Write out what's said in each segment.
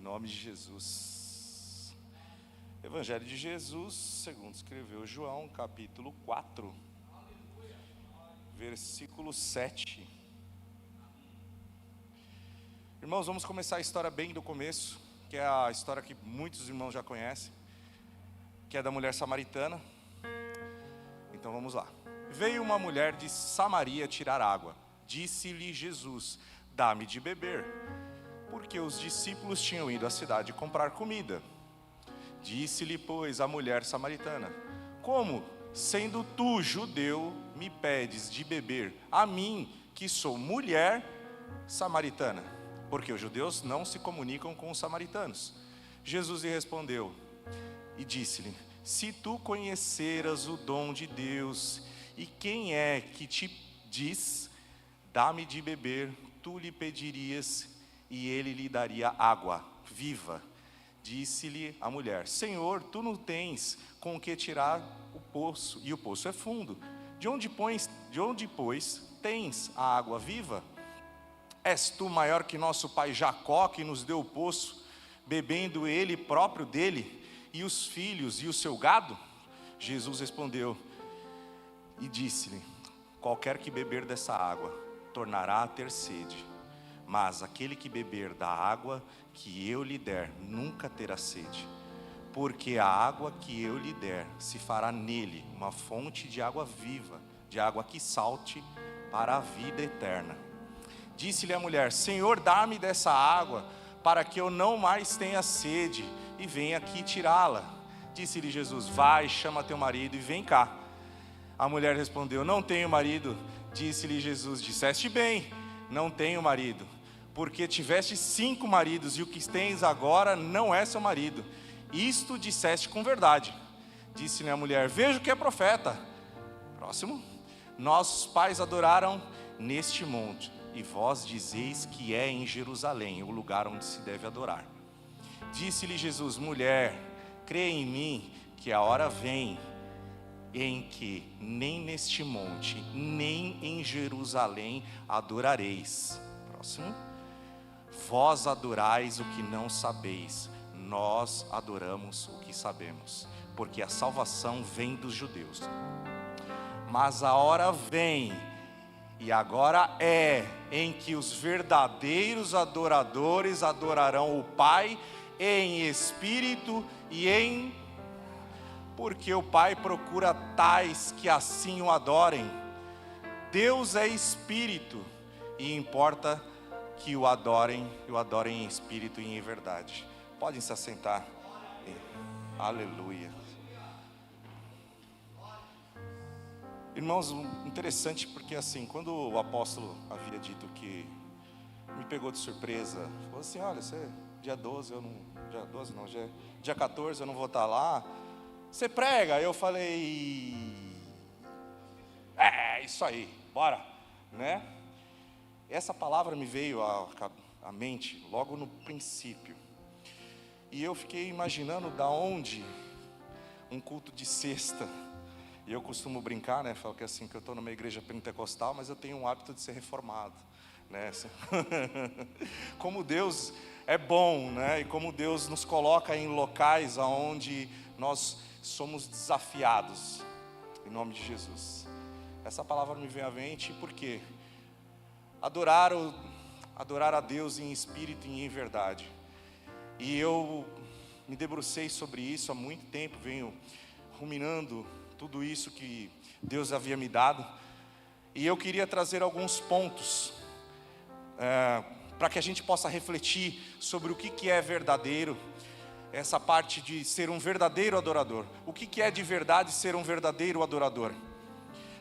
Em nome de Jesus. Evangelho de Jesus, segundo escreveu João, capítulo 4, versículo 7. Irmãos, vamos começar a história bem do começo, que é a história que muitos irmãos já conhecem, que é da mulher samaritana. Então vamos lá. Veio uma mulher de Samaria tirar água. Disse-lhe Jesus: dá-me de beber, porque os discípulos tinham ido à cidade comprar comida. Disse-lhe, pois, a mulher samaritana: como, sendo tu judeu, me pedes de beber a mim, que sou mulher samaritana? Porque os judeus não se comunicam com os samaritanos. Jesus lhe respondeu e disse-lhe: se tu conheceras o dom de Deus, e quem é que te diz, dá-me de beber, tu lhe pedirias, e ele lhe daria água viva. Disse-lhe a mulher: Senhor, tu não tens com o que tirar o poço, e o poço é fundo. De onde, pois, tens a água viva? És tu maior que nosso pai Jacó, que nos deu o poço, bebendo ele próprio dele, e os filhos e o seu gado? Jesus respondeu e disse-lhe: qualquer que beber dessa água tornará a ter sede, mas aquele que beber da água que eu lhe der nunca terá sede, porque a água que eu lhe der se fará nele uma fonte de água viva, de água que salte para a vida eterna. Disse-lhe a mulher: Senhor, dá-me dessa água, para que eu não mais tenha sede, e venha aqui tirá-la. Disse-lhe Jesus: vai, chama teu marido e vem cá. A mulher respondeu: não tenho marido. Disse-lhe Jesus: disseste bem, não tenho marido, porque tiveste 5 maridos, e o que tens agora não é seu marido. Isto disseste com verdade. Disse-lhe a mulher: vejo que é profeta. Próximo. Nossos pais adoraram neste monte, e vós dizeis que é em Jerusalém o lugar onde se deve adorar. Disse-lhe Jesus: mulher, crê em mim, que a hora vem em que nem neste monte, nem em Jerusalém adorareis. Próximo. Vós adorais o que não sabeis, nós adoramos o que sabemos, porque a salvação vem dos judeus. Mas a hora vem, e agora é, em que os verdadeiros adoradores adorarão o Pai em espírito e em... porque o Pai procura tais que assim o adorem. Deus é espírito, e importa que o adorem em espírito e em verdade. Podem se assentar. Aleluia. Irmãos, interessante porque assim, quando o apóstolo havia dito que me pegou de surpresa, falou assim: olha, você, dia 14 eu não vou estar lá, você prega? Eu falei: é isso aí, bora, né? Essa palavra me veio à mente logo no princípio, e eu fiquei imaginando da onde um culto de sexta. E eu costumo brincar, né? Falo que assim, que eu estou numa igreja pentecostal, mas eu tenho um hábito de ser reformado, né? Como Deus é bom, né? E como Deus nos coloca em locais onde nós somos desafiados, em nome de Jesus. Essa palavra me vem à mente porque adorar a Deus em espírito e em verdade. E eu me debrucei sobre isso há muito tempo, venho ruminando tudo isso que Deus havia me dado, e eu queria trazer alguns pontos para que a gente possa refletir sobre o que é verdadeiro, essa parte de ser um verdadeiro adorador. O que é de verdade ser um verdadeiro adorador?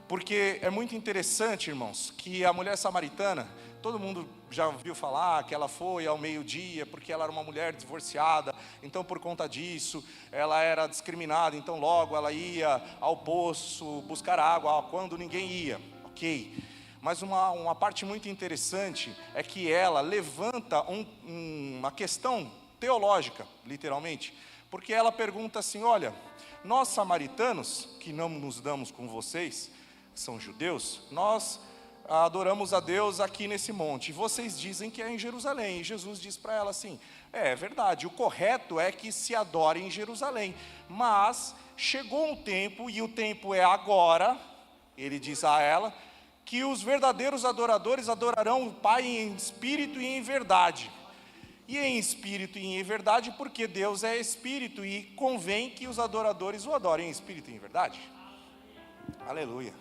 Porque é muito interessante, irmãos, que a mulher samaritana, todo mundo já ouviu falar que ela foi ao meio-dia, porque ela era uma mulher divorciada, então por conta disso, ela era discriminada, então logo ela ia ao poço buscar água, quando ninguém ia, ok. Mas uma parte muito interessante é que ela levanta uma questão teológica, literalmente, porque ela pergunta assim: olha, nós samaritanos, que não nos damos com vocês, são judeus, nós adoramos a Deus aqui nesse monte. Vocês dizem que é em Jerusalém. E Jesus diz para ela assim: é verdade, o correto é que se adore em Jerusalém. Mas chegou um tempo, e o tempo é agora, ele diz a ela, que os verdadeiros adoradores adorarão o Pai em espírito e em verdade. E em espírito e em verdade, porque Deus é espírito e convém que os adoradores o adorem em espírito e em verdade. Aleluia.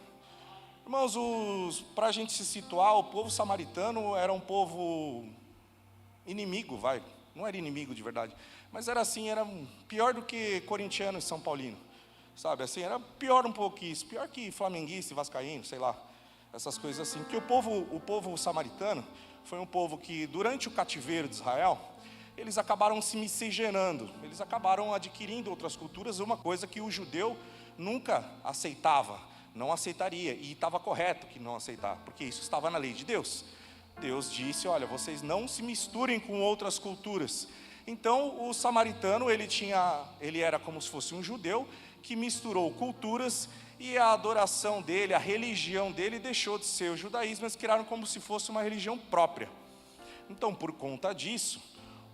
Irmãos, para a gente se situar, o povo samaritano era um povo inimigo, não era inimigo de verdade, mas era assim, era pior do que corintiano e São Paulino, sabe, assim, era pior um pouco isso, pior que flamenguista e vascaíno, sei lá, essas coisas assim, porque o povo samaritano foi um povo que, durante o cativeiro de Israel, eles acabaram se miscigenando, eles acabaram adquirindo outras culturas, uma coisa que o judeu nunca aceitava, não aceitaria, e estava correto que não aceitar, porque isso estava na lei de Deus. Deus disse: olha, vocês não se misturem com outras culturas. Então o samaritano, ele era como se fosse um judeu, que misturou culturas, e a adoração dele, a religião dele deixou de ser o judaísmo, eles criaram como se fosse uma religião própria. Então, por conta disso,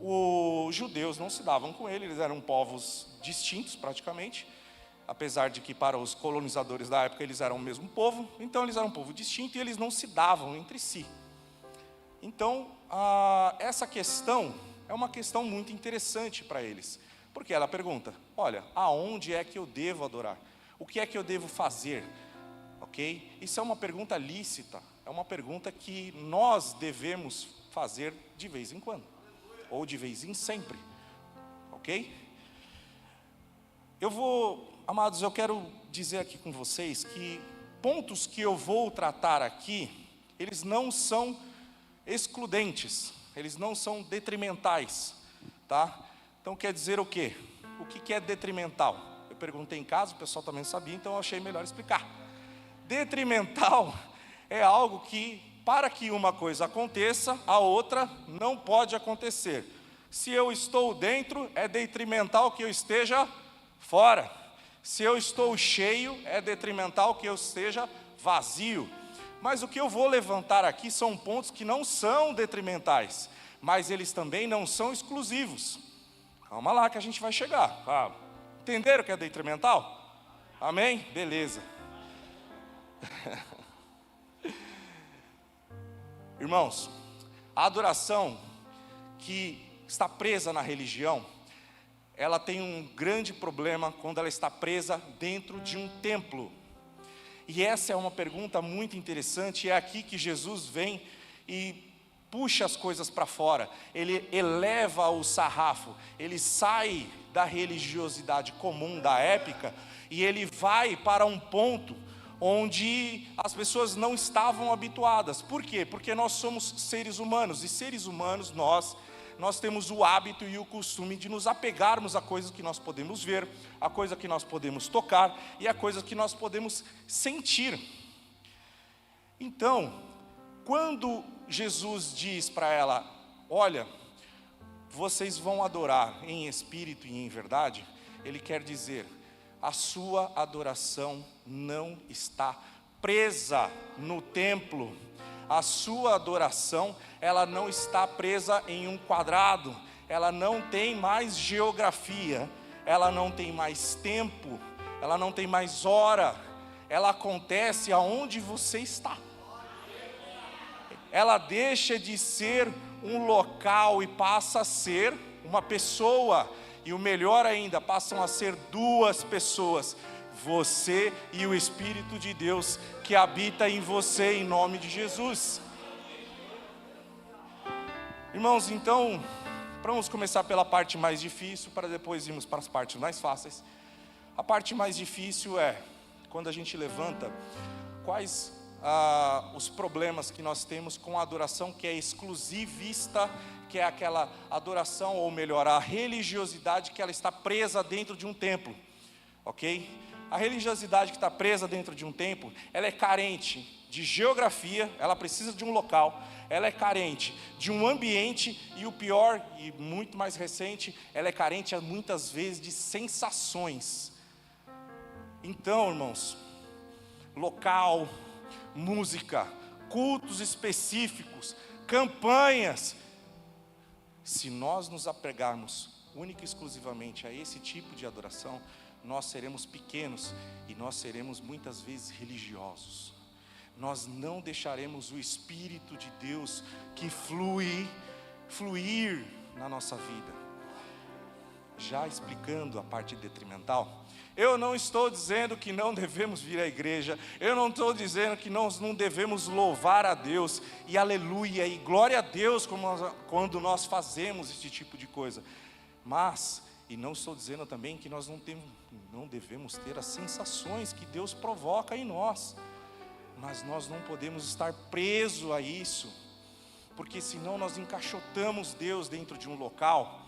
os judeus não se davam com ele, eles eram povos distintos praticamente, apesar de que para os colonizadores da época eles eram o mesmo povo, então eles eram um povo distinto e eles não se davam entre si. Então, essa questão é uma questão muito interessante para eles, porque ela pergunta: olha, aonde é que eu devo adorar? O que é que eu devo fazer? Ok? Isso é uma pergunta lícita, é uma pergunta que nós devemos fazer de vez em quando, ou de vez em sempre, ok? Amados, eu quero dizer aqui com vocês que pontos que eu vou tratar aqui, eles não são excludentes, eles não são detrimentais, tá? Então quer dizer o quê? O que é detrimental? Eu perguntei em casa, o pessoal também sabia, então eu achei melhor explicar. Detrimental é algo que, para que uma coisa aconteça, a outra não pode acontecer. Se eu estou dentro, é detrimental que eu esteja fora. Se eu estou cheio, é detrimental que eu esteja vazio. Mas o que eu vou levantar aqui são pontos que não são detrimentais, mas eles também não são exclusivos. Calma lá que a gente vai chegar. Entenderam que é detrimental? Amém? Beleza. Irmãos, a adoração que está presa na religião, ela tem um grande problema quando ela está presa dentro de um templo. E essa é uma pergunta muito interessante, é aqui que Jesus vem e puxa as coisas para fora, ele eleva o sarrafo, ele sai da religiosidade comum da época, e ele vai para um ponto onde as pessoas não estavam habituadas. Por quê? Porque nós somos seres humanos, e seres humanos nós temos o hábito e o costume de nos apegarmos a coisas que nós podemos ver, a coisa que nós podemos tocar e a coisa que nós podemos sentir. Então, quando Jesus diz para ela: olha, vocês vão adorar em espírito e em verdade, ele quer dizer: a sua adoração não está presa no templo. A sua adoração, ela não está presa em um quadrado, ela não tem mais geografia, ela não tem mais tempo, ela não tem mais hora, ela acontece aonde você está. Ela deixa de ser um local e passa a ser uma pessoa, e o melhor ainda, passam a ser duas pessoas, você e o Espírito de Deus que habita em você, em nome de Jesus. Irmãos, então, vamos começar pela parte mais difícil, para depois irmos para as partes mais fáceis. A parte mais difícil é quando a gente levanta quais os problemas que nós temos com a adoração que é exclusivista, que é aquela adoração, ou melhor, a religiosidade que ela está presa dentro de um templo, ok? A religiosidade que está presa dentro de um templo, ela é carente de geografia, ela precisa de um local, ela é carente de um ambiente, e o pior, e muito mais recente, ela é carente muitas vezes de sensações. Então, irmãos, local, música, cultos específicos, campanhas. Se nós nos apegarmos única e exclusivamente a esse tipo de adoração, nós seremos pequenos e nós seremos muitas vezes religiosos. Nós não deixaremos o Espírito de Deus que fluir na nossa vida. Já explicando a parte detrimental, eu não estou dizendo que não devemos vir à igreja, eu não estou dizendo que nós não devemos louvar a Deus, e aleluia, e glória a Deus quando nós fazemos esse tipo de coisa. Mas, e não estou dizendo também que nós não devemos ter as sensações que Deus provoca em nós, mas nós não podemos estar presos a isso, porque senão nós encaixotamos Deus dentro de um local,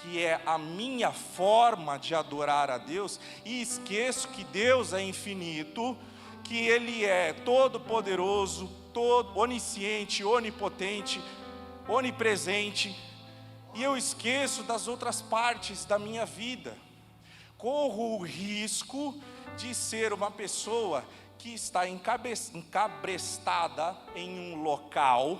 que é a minha forma de adorar a Deus, e esqueço que Deus é infinito, que Ele é todo poderoso, todo onisciente, onipotente, onipresente, e eu esqueço das outras partes da minha vida. Corro o risco de ser uma pessoa que está encabrestada em um local,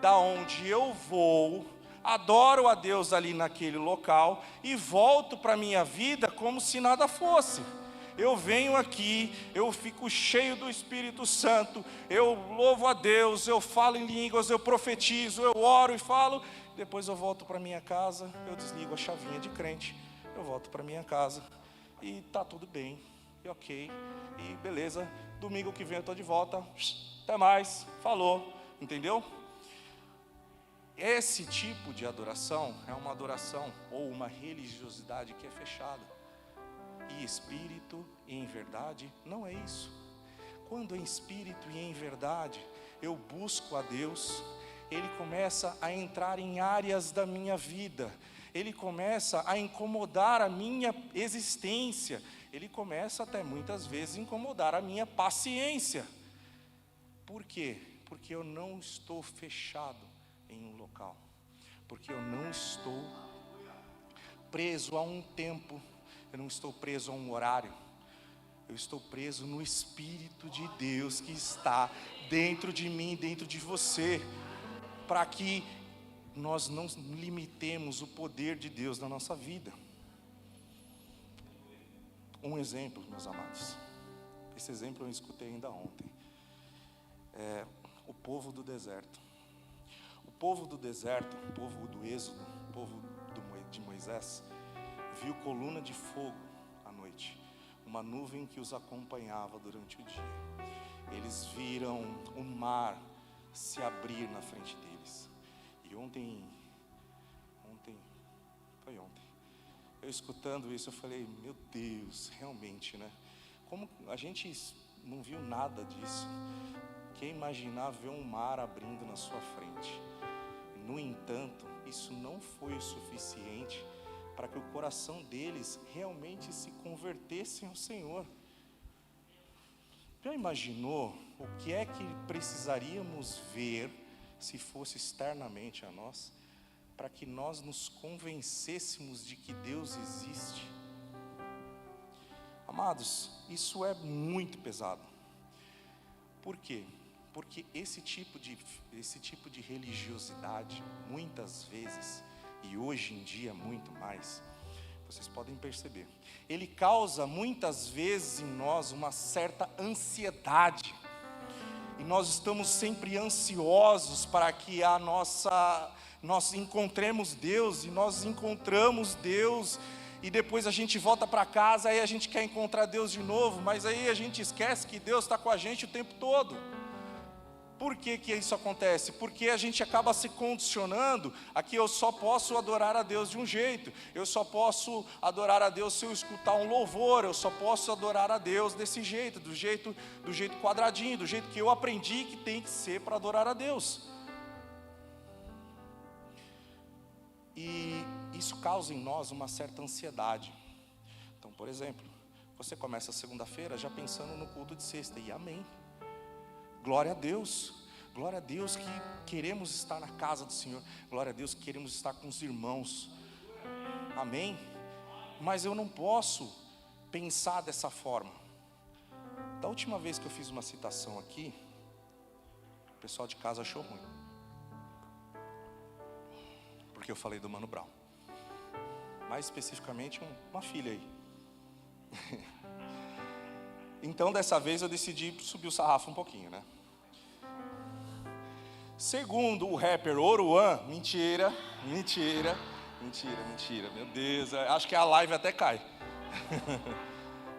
da onde eu vou, adoro a Deus ali naquele local, e volto para a minha vida como se nada fosse. Eu venho aqui, eu fico cheio do Espírito Santo, eu louvo a Deus, eu falo em línguas, eu profetizo, eu oro e falo, depois eu volto para minha casa, eu desligo a chavinha de crente, eu volto para minha casa, e tá tudo bem, e ok, e beleza, domingo que vem eu estou de volta, até mais, falou, entendeu? Esse tipo de adoração é uma adoração ou uma religiosidade que é fechada. E espírito e em verdade não é isso. Quando em espírito e em verdade eu busco a Deus, Ele começa a entrar em áreas da minha vida, Ele começa a incomodar a minha existência, Ele começa até muitas vezes a incomodar a minha paciência. Por quê? Porque eu não estou fechado em um local, porque eu não estou preso a um tempo, eu não estou preso a um horário, eu estou preso no Espírito de Deus que está dentro de mim, dentro de você, para que nós não limitemos o poder de Deus na nossa vida. Um exemplo, meus amados, esse exemplo eu escutei ainda ontem, o povo do deserto. O povo do deserto, o povo do Êxodo, o povo de Moisés, viu coluna de fogo à noite, uma nuvem que os acompanhava durante o dia. Eles viram o mar se abrir na frente deles. E ontem, eu escutando isso, eu falei, meu Deus, realmente, né? Como a gente não viu nada disso. Quem imaginar ver um mar abrindo na sua frente? No entanto, isso não foi o suficiente para que o coração deles realmente se convertessem ao Senhor. Já imaginou o que é que precisaríamos ver, se fosse externamente a nós, para que nós nos convencêssemos de que Deus existe? Amados, isso é muito pesado. Por quê? Porque esse tipo de religiosidade, muitas vezes, e hoje em dia muito mais, vocês podem perceber, ele causa muitas vezes em nós uma certa ansiedade, e nós estamos sempre ansiosos para que nós encontremos Deus, e nós encontramos Deus, e depois a gente volta para casa, aí a gente quer encontrar Deus de novo, mas aí a gente esquece que Deus está com a gente o tempo todo. Por que que isso acontece? Porque a gente acaba se condicionando a que eu só posso adorar a Deus de um jeito, eu só posso adorar a Deus se eu escutar um louvor, eu só posso adorar a Deus desse jeito, do jeito quadradinho, do jeito que eu aprendi que tem que ser para adorar a Deus. E isso causa em nós uma certa ansiedade. Então, por exemplo, você começa a segunda-feira já pensando no culto de sexta, e amém. Glória a Deus que queremos estar na casa do Senhor, glória a Deus que queremos estar com os irmãos, amém? Mas eu não posso pensar dessa forma. Da última vez que eu fiz uma citação aqui, O pessoal de casa achou ruim, porque eu falei do Mano Brown. Mais especificamente uma filha aí. Então dessa vez eu decidi subir o sarrafo um pouquinho, né? Segundo o rapper Oruan, mentira, meu Deus, acho que a live até cai.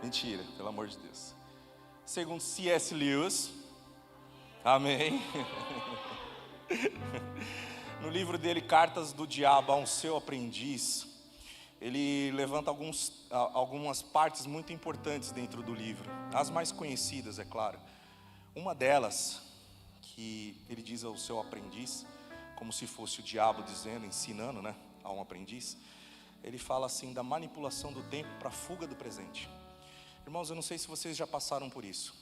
Mentira, pelo amor de Deus. Segundo C.S. Lewis, amém. No livro dele, Cartas do Diabo a um Seu Aprendiz, ele levanta algumas partes muito importantes dentro do livro, as mais conhecidas, é claro. Uma delas, que ele diz ao seu aprendiz, como se fosse o diabo dizendo, ensinando, né, a um aprendiz, ele fala assim da manipulação do tempo para a fuga do presente. Irmãos, eu não sei se vocês já passaram por isso.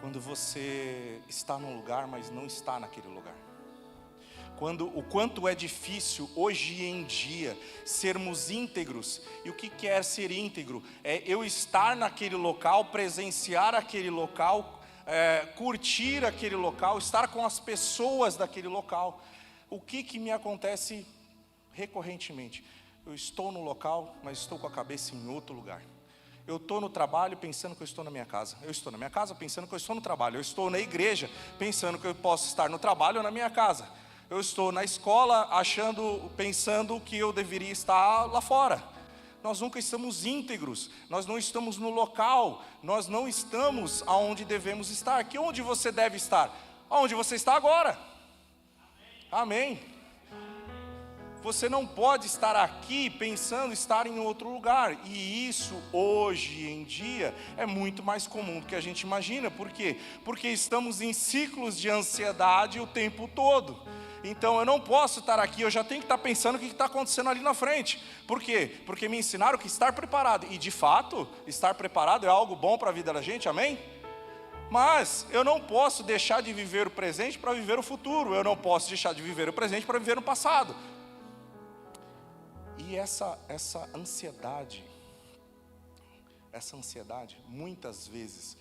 Quando você está num lugar, mas não está naquele lugar. O quanto é difícil hoje em dia sermos íntegros. E o que é ser íntegro? É eu estar naquele local, presenciar aquele local, curtir aquele local, estar com as pessoas daquele local. O que me acontece recorrentemente? Eu estou no local, mas estou com a cabeça em outro lugar. Eu estou no trabalho pensando que eu estou na minha casa. Eu estou na minha casa pensando que eu estou no trabalho. Eu estou na igreja pensando que eu posso estar no trabalho ou na minha casa. Eu estou na escola pensando que eu deveria estar lá fora. Nós nunca estamos íntegros, nós não estamos no local, nós não estamos aonde devemos estar. Que onde você deve estar? Aonde você está agora. Amém. Você não pode estar aqui pensando estar em outro lugar. E isso hoje em dia é muito mais comum do que a gente imagina. Por quê? Porque estamos em ciclos de ansiedade o tempo todo. Então eu não posso estar aqui, eu já tenho que estar pensando o que está acontecendo ali na frente. Por quê? Porque me ensinaram que estar preparado, e de fato, estar preparado é algo bom para a vida da gente, amém? Mas eu não posso deixar de viver o presente para viver o futuro. Eu não posso deixar de viver o presente para viver o passado. E essa ansiedade, muitas vezes,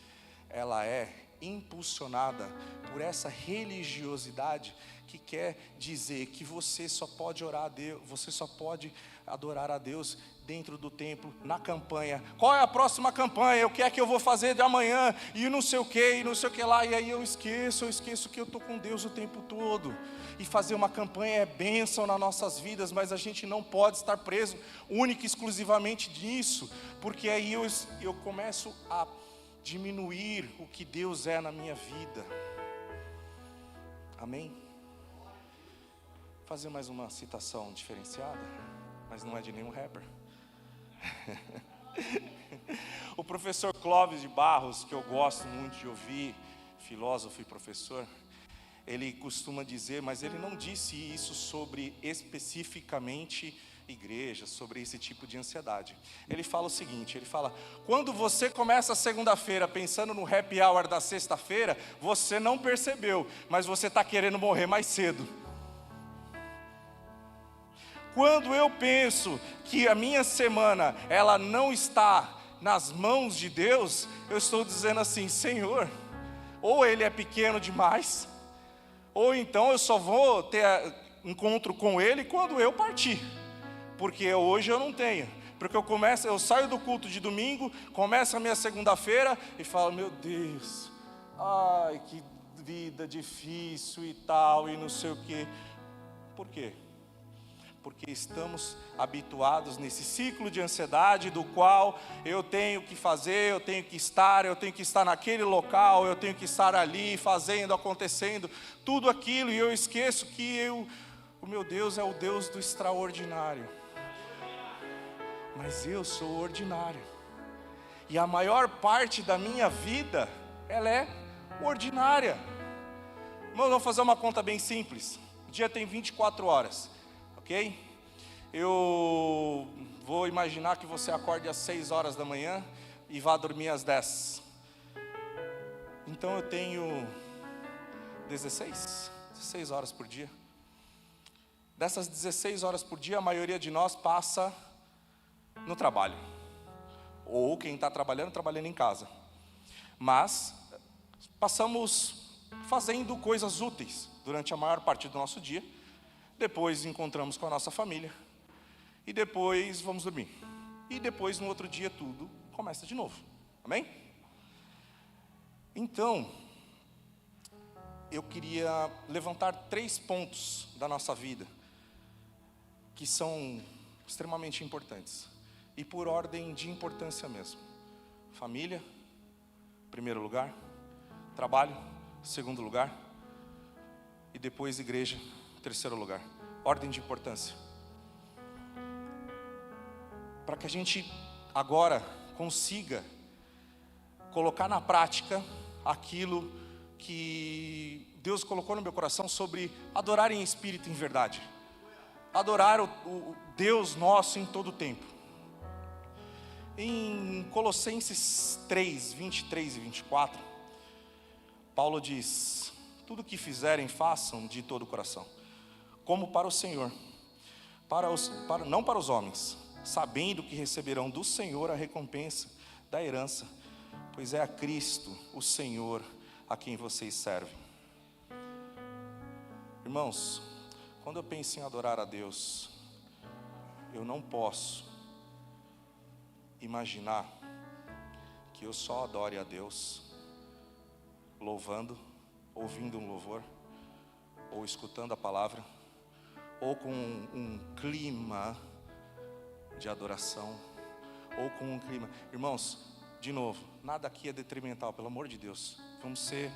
ela é impulsionada por essa religiosidade que quer dizer que você só pode orar a Deus, você só pode adorar a Deus dentro do templo, na campanha. Qual é a próxima campanha? O que é que eu vou fazer de amanhã? E não sei o que, e não sei o que lá. E aí eu esqueço que eu estou com Deus o tempo todo. E fazer uma campanha é bênção nas nossas vidas, mas a gente não pode estar preso única e exclusivamente nisso, porque aí eu começo a diminuir o que Deus é na minha vida. Amém? Vou fazer mais uma citação diferenciada, mas não é de nenhum rapper. O professor Clóvis de Barros, que eu gosto muito de ouvir, filósofo e professor, ele costuma dizer, mas ele não disse isso sobre especificamente igreja, sobre esse tipo de ansiedade. Ele fala o seguinte, ele fala: quando você começa a segunda-feira pensando no happy hour da sexta-feira, você não percebeu, mas você está querendo morrer mais cedo. Quando eu penso que a minha semana, ela não está nas mãos de Deus, eu estou dizendo assim: Senhor, ou Ele é pequeno demais, ou então eu só vou ter encontro com Ele quando eu partir, porque hoje eu não tenho. Porque eu saio do culto de domingo, começa a minha segunda-feira e falo: meu Deus, ai, que vida difícil e tal, e não sei o quê. Por quê? Porque estamos habituados nesse ciclo de ansiedade do qual eu tenho que fazer, eu tenho que estar naquele local, eu tenho que estar ali fazendo, acontecendo, tudo aquilo, e eu esqueço que o meu Deus é o Deus do extraordinário. Mas eu sou ordinário, e a maior parte da minha vida, ela é ordinária. Irmão, vamos fazer uma conta bem simples. O dia tem 24 horas. Ok? Eu vou imaginar que você acorde às 6 horas da manhã e vá dormir às 10. Então eu tenho 16 horas por dia. Dessas 16 horas por dia, a maioria de nós passa no trabalho. Ou quem está trabalhando em casa. Mas passamos fazendo coisas úteis durante a maior parte do nosso dia. Depois encontramos com a nossa família. E depois vamos dormir. E depois, no outro dia, tudo começa de novo. Amém? Então, eu queria levantar 3 pontos da nossa vida que são extremamente importantes. E por ordem de importância mesmo. Família, primeiro lugar. Trabalho, segundo lugar. E depois igreja, terceiro lugar. Ordem de importância. Para que a gente agora consiga colocar na prática aquilo que Deus colocou no meu coração sobre adorar em espírito e em verdade. Adorar o Deus nosso em todo o tempo. Em Colossenses 3, 23 e 24, Paulo diz: tudo que fizerem, façam de todo o coração, como para o Senhor, não para os homens, sabendo que receberão do Senhor a recompensa da herança, pois é a Cristo, o Senhor, a quem vocês servem. Irmãos, quando eu penso em adorar a Deus, eu não posso imaginar que eu só adore a Deus louvando, ouvindo um louvor, ou escutando a palavra, ou com um clima de adoração, ou com um clima. Irmãos, de novo, nada aqui é detrimental, pelo amor de Deus. Vamos ser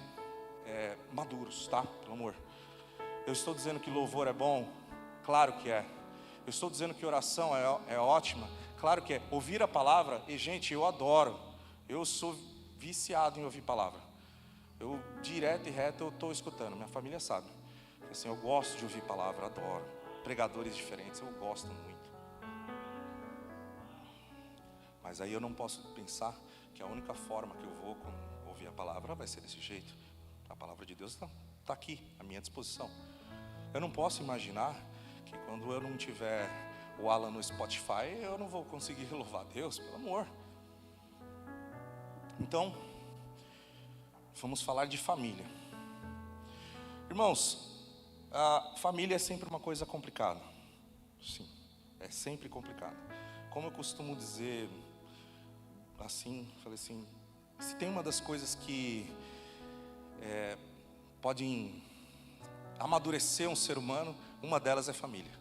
maduros, tá? Pelo amor. Eu estou dizendo que louvor é bom? Claro que é. Eu estou dizendo que oração é ótima? Claro que é. Ouvir a palavra, e gente, eu adoro. Eu sou viciado em ouvir palavra. Eu, direto e reto, eu estou escutando. Minha família sabe. Assim, eu gosto de ouvir palavra, adoro. Pregadores diferentes, eu gosto muito. Mas aí eu não posso pensar que a única forma que eu vou ouvir a palavra vai ser desse jeito. A palavra de Deus está aqui, à minha disposição. Eu não posso imaginar que quando eu não tiver o Alan no Spotify, eu não vou conseguir louvar a Deus, pelo amor. Então, vamos falar de família. Irmãos, a família é sempre uma coisa complicada. Sim, é sempre complicado. Como eu costumo dizer, assim, falei assim, se tem uma das coisas que podem amadurecer um ser humano, uma delas é família.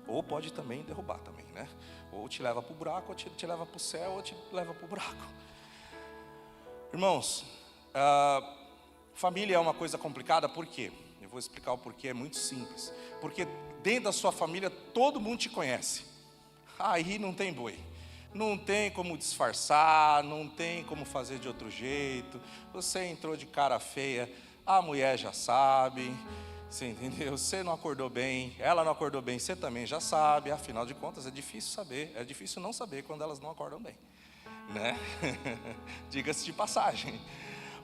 Ou pode também derrubar também, né? Ou te leva para o buraco, ou te leva para o céu, ou te leva para o buraco. Irmãos, família é uma coisa complicada, por quê? Eu vou explicar o porquê, é muito simples. Porque dentro da sua família todo mundo te conhece. Aí não tem boi. Não tem como disfarçar, não tem como fazer de outro jeito. Você entrou de cara feia, a mulher já sabe, você entendeu? Você não acordou bem, ela não acordou bem, você também já sabe. Afinal de contas, é difícil saber, é difícil não saber quando elas não acordam bem, né? Diga-se de passagem.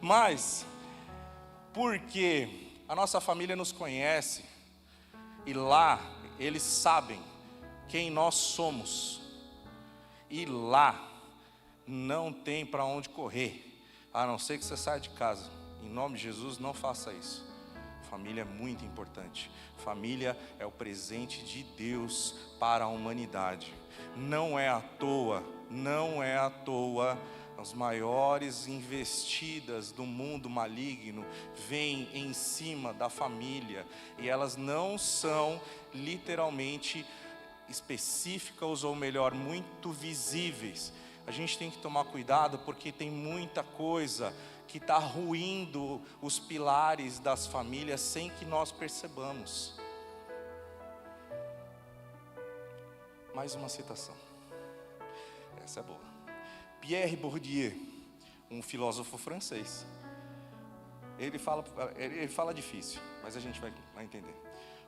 Mas, porque a nossa família nos conhece, e lá eles sabem quem nós somos, e lá não tem para onde correr, a não ser que você saia de casa. Em nome de Jesus, não faça isso. Família é muito importante. Família é o presente de Deus para a humanidade. Não é à toa, as maiores investidas do mundo maligno vêm em cima da família, e elas não são literalmente específicas, ou melhor, muito visíveis. A gente tem que tomar cuidado, porque tem muita coisa que está ruindo os pilares das famílias sem que nós percebamos. Mais uma citação. Essa é boa. Pierre Bourdieu, um filósofo francês. Ele fala difícil, mas a gente vai entender.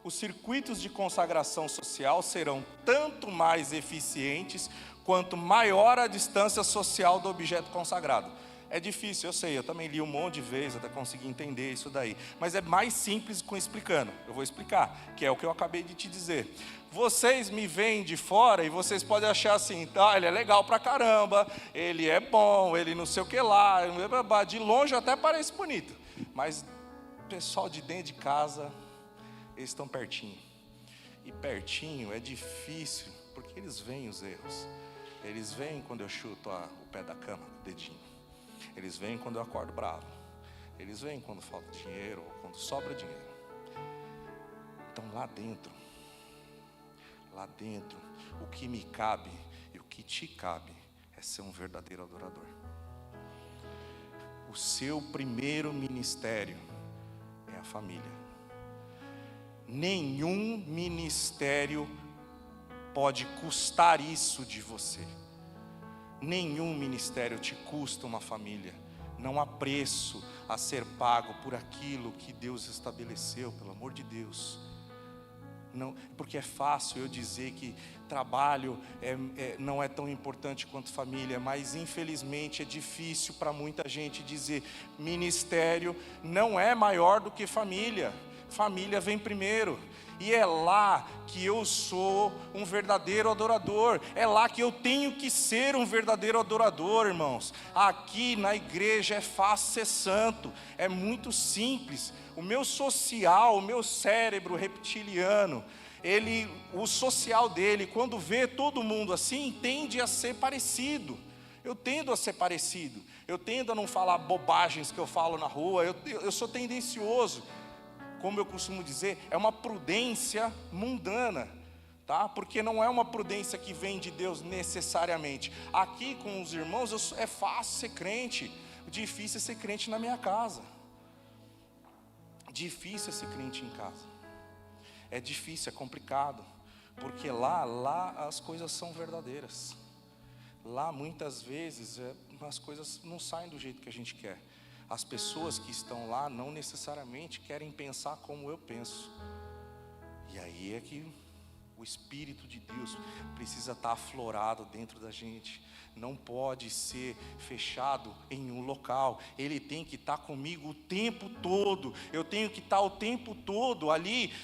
Os circuitos de consagração social serão tanto mais eficientes quanto maior a distância social do objeto consagrado. É difícil, eu sei, eu também li um monte de vezes até conseguir entender isso daí. Mas é mais simples com explicando. Eu vou explicar, que é o que eu acabei de te dizer. Vocês me veem de fora e vocês podem achar assim, tá, ele é legal pra caramba, ele é bom, ele não sei o que lá, de longe até parece bonito. Mas pessoal de dentro de casa, eles estão pertinho. E pertinho é difícil, porque eles veem os erros. Eles veem quando eu chuto o pé da cama, o dedinho. Eles veem quando eu acordo bravo. Eles veem quando falta dinheiro ou quando sobra dinheiro. Então lá dentro, o que me cabe e o que te cabe é ser um verdadeiro adorador. O seu primeiro ministério é a família. Nenhum ministério pode custar isso de você. Nenhum ministério te custa uma família. Não há preço a ser pago por aquilo que Deus estabeleceu, pelo amor de Deus. Não, porque é fácil eu dizer que trabalho não é tão importante quanto família, mas infelizmente é difícil para muita gente dizer ministério não é maior do que família. Família vem primeiro. E é lá que eu sou um verdadeiro adorador. É lá que eu tenho que ser um verdadeiro adorador, irmãos. Aqui na igreja é fácil ser santo. É muito simples. O meu social, o meu cérebro reptiliano, o social dele, quando vê todo mundo assim, tende a ser parecido. Eu tendo a ser parecido. Eu tendo a não falar bobagens que eu falo na rua. Eu sou tendencioso. Como eu costumo dizer, é uma prudência mundana, tá? Porque não é uma prudência que vem de Deus necessariamente. Aqui com os irmãos é fácil ser crente, difícil é ser crente na minha casa. Difícil é ser crente em casa. É difícil, é complicado, porque lá as coisas são verdadeiras. Lá muitas vezes as coisas não saem do jeito que a gente quer. As pessoas que estão lá não necessariamente querem pensar como eu penso. E aí é que o Espírito de Deus precisa estar aflorado dentro da gente. Não pode ser fechado em um local. Ele tem que estar comigo o tempo todo. Eu tenho que estar o tempo todo ali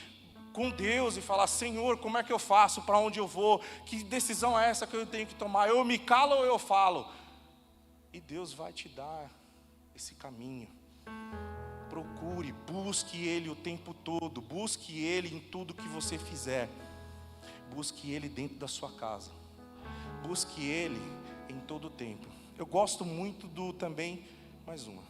com Deus e falar: Senhor, como é que eu faço? Para onde eu vou? Que decisão é essa que eu tenho que tomar? Eu me calo ou eu falo? E Deus vai te dar esse caminho. Procure, busque Ele o tempo todo. Busque Ele em tudo que você fizer. Busque Ele dentro da sua casa. Busque Ele em todo o tempo. Eu gosto muito também, mais uma,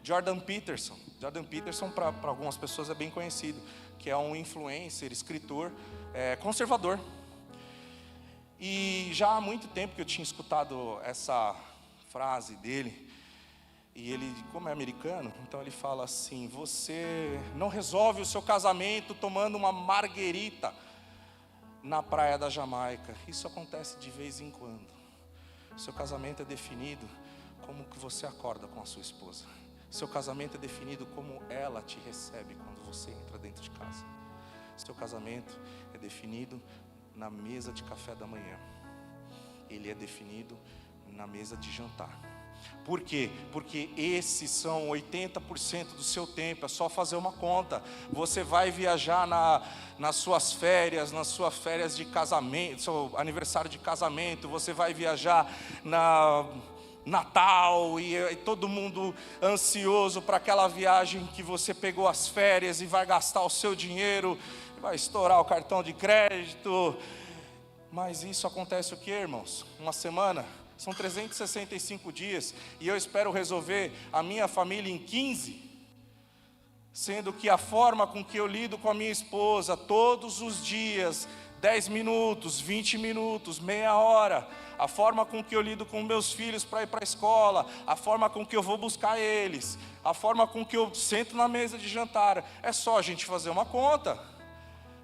Jordan Peterson. Jordan Peterson para algumas pessoas é bem conhecido, que é um influencer, escritor, conservador. E já há muito tempo que eu tinha escutado essa frase dele. E ele, como é americano, então ele fala assim: você não resolve o seu casamento tomando uma marguerita na praia da Jamaica. Isso acontece de vez em quando. Seu casamento é definido como que você acorda com a sua esposa. Seu casamento é definido como ela te recebe quando você entra dentro de casa. Seu casamento é definido na mesa de café da manhã. Ele é definido na mesa de jantar. Por quê? Porque esses são 80% do seu tempo. É só fazer uma conta. Você vai viajar nas suas férias de casamento, seu aniversário de casamento. Você vai viajar na Natal e todo mundo ansioso para aquela viagem que você pegou as férias e vai gastar o seu dinheiro, vai estourar o cartão de crédito. Mas isso acontece o quê, irmãos? Uma semana? São 365 dias e eu espero resolver a minha família em 15, sendo que a forma com que eu lido com a minha esposa todos os dias, 10 minutos, 20 minutos, meia hora, a forma com que eu lido com meus filhos para ir para a escola, a forma com que eu vou buscar eles, a forma com que eu sento na mesa de jantar, é só a gente fazer uma conta.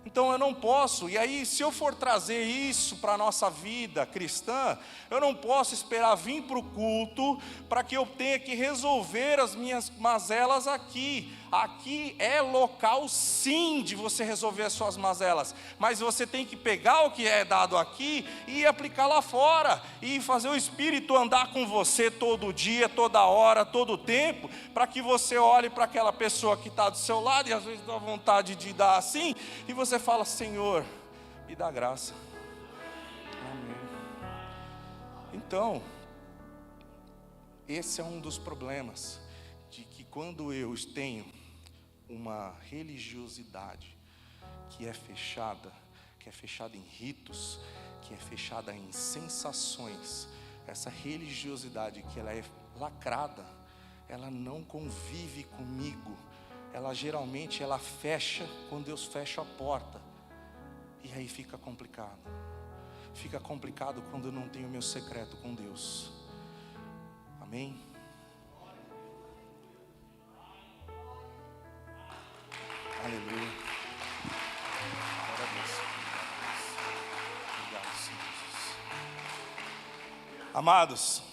Então eu não posso, e aí se eu for trazer isso para a nossa vida cristã, eu não posso esperar vir para o culto para que eu tenha que resolver as minhas mazelas aqui. Aqui é local sim de você resolver as suas mazelas, mas você tem que pegar o que é dado aqui e aplicar lá fora, e fazer o Espírito andar com você todo dia, toda hora, todo tempo, para que você olhe para aquela pessoa que está do seu lado, e às vezes dá vontade de dar assim, e você fala: Senhor, me dá graça. Amém. Então, esse é um dos problemas, de que quando eu tenho uma religiosidade que é fechada em ritos, que é fechada em sensações, essa religiosidade que ela é lacrada, ela não convive comigo, ela geralmente fecha quando Deus fecha a porta, e aí fica complicado quando eu não tenho meu secreto com Deus. Amém? Aleluia. Glória a Deus. Obrigado, Senhor Jesus. Amados,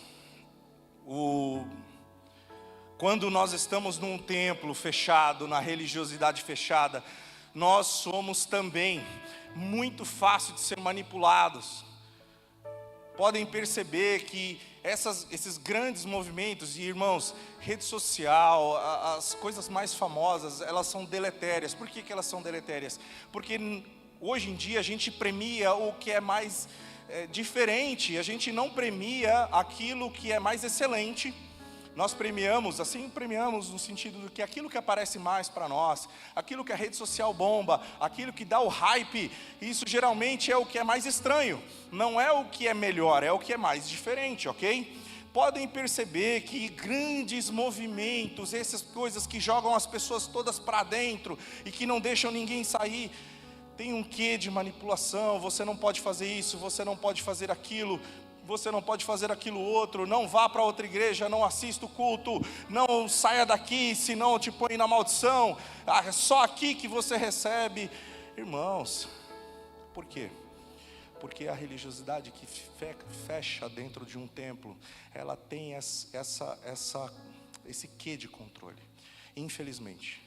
quando nós estamos num templo fechado, na religiosidade fechada, nós somos também muito fácil de ser manipulados. Podem perceber que esses grandes movimentos, e irmãos, rede social, as coisas mais famosas, elas são deletérias. Por que elas são deletérias? Porque hoje em dia a gente premia o que é mais diferente, a gente não premia aquilo que é mais excelente. Nós premiamos no sentido de que aquilo que aparece mais para nós, aquilo que a rede social bomba, aquilo que dá o hype, isso geralmente é o que é mais estranho, não é o que é melhor, é o que é mais diferente, ok? Podem perceber que grandes movimentos, essas coisas que jogam as pessoas todas para dentro e que não deixam ninguém sair, tem um quê de manipulação. Você não pode fazer isso, você não pode fazer aquilo, você não pode fazer aquilo outro, não vá para outra igreja, não assista o culto, não saia daqui, senão te põe na maldição, é só aqui que você recebe. Irmãos, por quê? Porque a religiosidade que fecha dentro de um templo, ela tem esse quê de controle, infelizmente,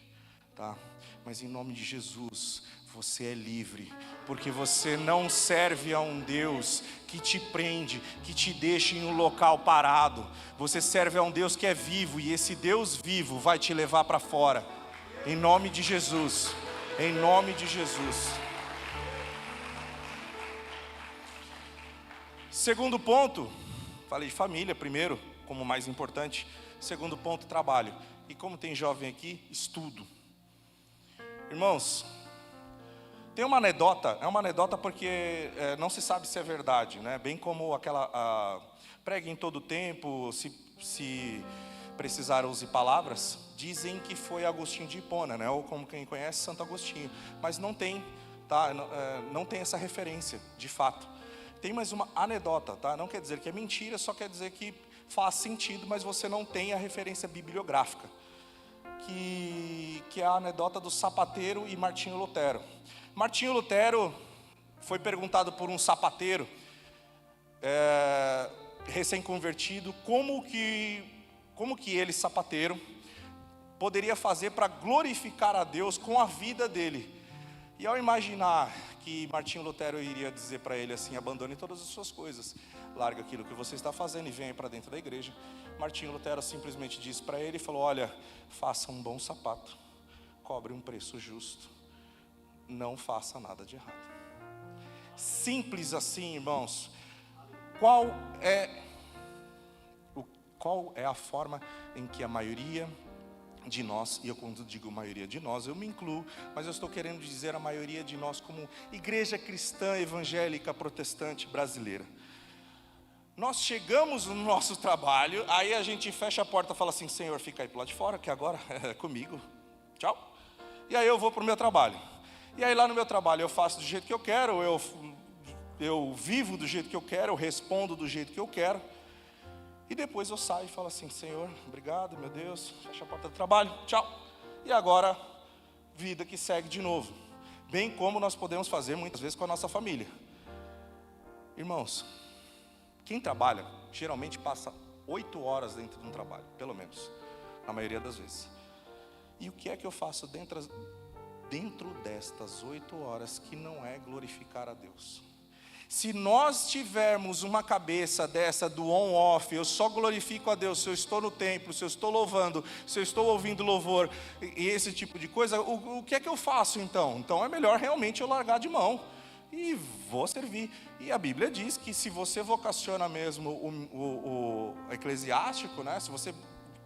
tá? Mas em nome de Jesus, você é livre, porque você não serve a um Deus que te prende, que te deixa em um local parado. Você serve a um Deus que é vivo, e esse Deus vivo vai te levar para fora, em nome de Jesus, em nome de Jesus. Segundo ponto, falei de família primeiro, como mais importante. Segundo ponto, trabalho. E como tem jovem aqui, estudo. Irmãos, tem uma anedota, é uma anedota porque não se sabe se é verdade, né? Bem como aquela, pregue em todo tempo, se precisar use palavras, dizem que foi Agostinho de Hipona, né? Ou como quem conhece, Santo Agostinho, mas não tem, tá? Não tem essa referência, de fato. Tem mais uma anedota, tá? Não quer dizer que é mentira, só quer dizer que faz sentido, mas você não tem a referência bibliográfica, que é a anedota do sapateiro e Martinho Lutero. Martinho Lutero foi perguntado por um sapateiro recém-convertido como que ele, sapateiro, poderia fazer para glorificar a Deus com a vida dele. E ao imaginar que Martinho Lutero iria dizer para ele assim: abandone todas as suas coisas, larga aquilo que você está fazendo e venha para dentro da igreja, Martinho Lutero simplesmente disse para ele, falou: olha, faça um bom sapato, cobre um preço justo, não faça nada de errado. Simples assim, irmãos. Qual é a forma em que a maioria de nós, e eu quando digo maioria de nós, eu me incluo, mas eu estou querendo dizer a maioria de nós como igreja cristã, evangélica, protestante, brasileira. Nós chegamos no nosso trabalho, aí a gente fecha a porta e fala assim: Senhor, fica aí para lá de fora, que agora é comigo, tchau. E aí eu vou para o meu trabalho. E aí lá no meu trabalho eu faço do jeito que eu quero, eu vivo do jeito que eu quero, eu respondo do jeito que eu quero. E depois eu saio e falo assim: Senhor, obrigado, meu Deus, fecha a porta do trabalho, tchau. E agora, vida que segue de novo. Bem como nós podemos fazer muitas vezes com a nossa família. Irmãos, quem trabalha, geralmente passa 8 horas dentro de um trabalho, pelo menos, na maioria das vezes. E o que é que eu faço dentro destas 8 horas que não é glorificar a Deus? Se nós tivermos uma cabeça dessa do on-off, eu só glorifico a Deus se eu estou no templo, se eu estou louvando, se eu estou ouvindo louvor e esse tipo de coisa, o que é que eu faço então? Então é melhor realmente eu largar de mão e vou servir. E a Bíblia diz que se você vocaciona mesmo o eclesiástico, né? Se você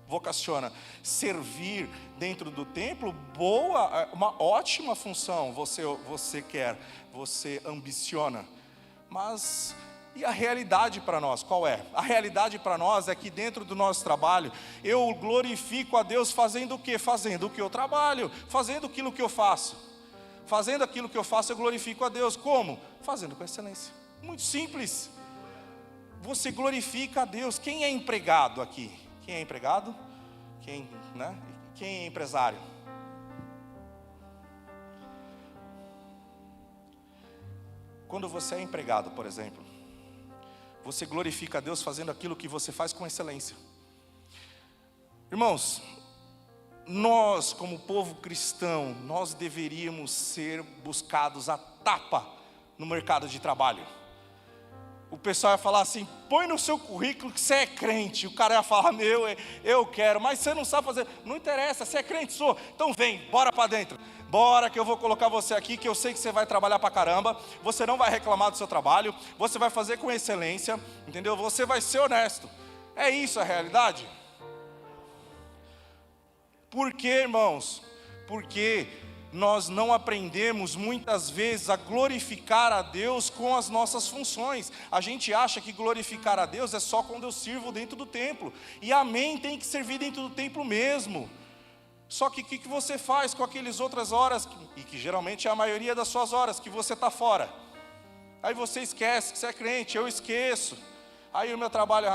vocaciona. Servir dentro do templo, boa, uma ótima função você quer, você ambiciona. Mas e a realidade para nós, qual é? A realidade para nós é que dentro do nosso trabalho, eu glorifico a Deus fazendo o quê? Fazendo o que eu trabalho, fazendo aquilo que eu faço. Fazendo aquilo que eu faço, eu glorifico a Deus. Como? Fazendo com excelência. Muito simples. Você glorifica a Deus. Quem é empregado aqui? Quem é empregado? Quem é empresário? Quando você é empregado, por exemplo, você glorifica a Deus fazendo aquilo que você faz com excelência. Irmãos, nós como povo cristão, nós deveríamos ser buscados a tapa no mercado de trabalho. O pessoal ia falar assim, põe no seu currículo que você é crente. O cara ia falar, eu quero, mas você não sabe fazer. Não interessa, você é crente, sou. Então vem, bora para dentro. Bora que eu vou colocar você aqui, que eu sei que você vai trabalhar para caramba. Você não vai reclamar do seu trabalho. Você vai fazer com excelência, entendeu? Você vai ser honesto. É isso a realidade? Por quê, irmãos? Porque nós não aprendemos muitas vezes a glorificar a Deus com as nossas funções. A gente acha que glorificar a Deus é só quando eu sirvo dentro do templo. E amém, tem que servir dentro do templo mesmo. Só que o que você faz com aquelas outras horas, e que geralmente é a maioria das suas horas, que você está fora? Aí você esquece que você é crente, eu esqueço. Aí o meu trabalho,